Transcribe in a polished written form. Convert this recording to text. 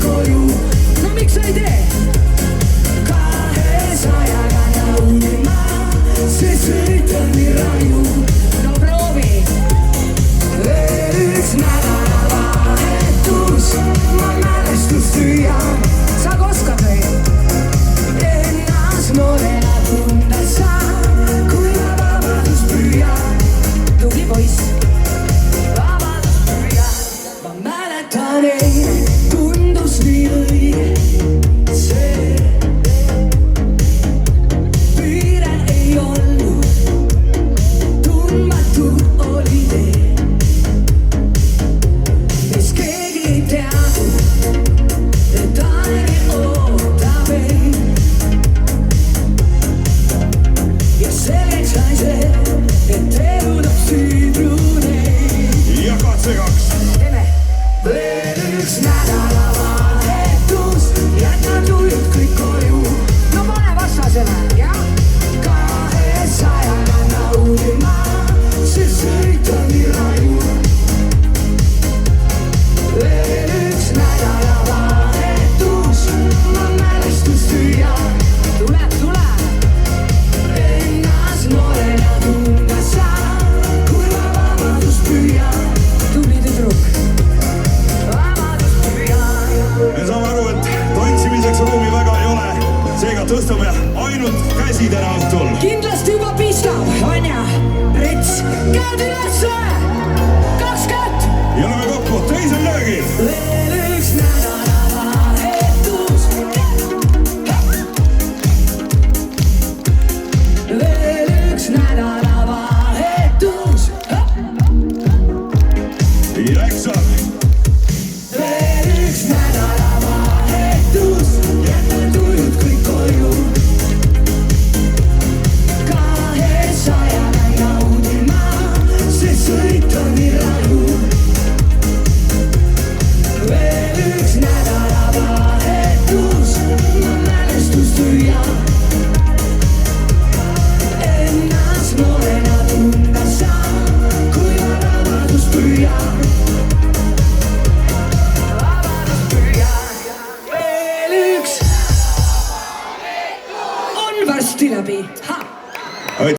koju. No miks sa ei tee? 200-ga naudima, see sõit on nii raju. No proovi. Veel üks nädalavahetus, ma mälestust tüüan. Sa oskad või? Ennast noorena tunda saan, kui ma vabadust püüan. Tubli poiss. Vabadust püüan. Ma mäletan eile, tundus nii õige. See piire ei olnud, tundmatu oli tee. Mis keegi ei teadnud, et aeg ootab ei. Ja selleks sai see, et elu toob siidruneid. Ja katse 2. Teeme! Veel üks nädalavahetus, jätad ujud kõik koju. No pane vastasele, jah? 200-ga naudima, see sõit on nii raju. Veel üks nädalavahetus, ma mälestust tüüan. Tuleb! Ennast noorena tunda saan, kui ma vabadust püüan. Tubli tüdruk. Vabadust püüan. Me saame aru, et tantsimiseks ruumi väga ei ole. Seega tõstame ainult käsi täna õhtul. Kindlasti juba pistab, on ja? Rets, käed ülesse! 20! Ja oleme kokku teisel löögil. Veel üks nädalavahetus. Veel üks nädalavahetus. Ja eksam. Veel üks nädalavahetus, jätad ujud kõik koju. 200-ga naudima, see sõit on nii raju. Veel üks nädalavahetus, ma mälestust tüüan. Ennast noorena tunda saan, kui ma vabadust püüan. Vabadust püüan. Veel üks on varsti läbi.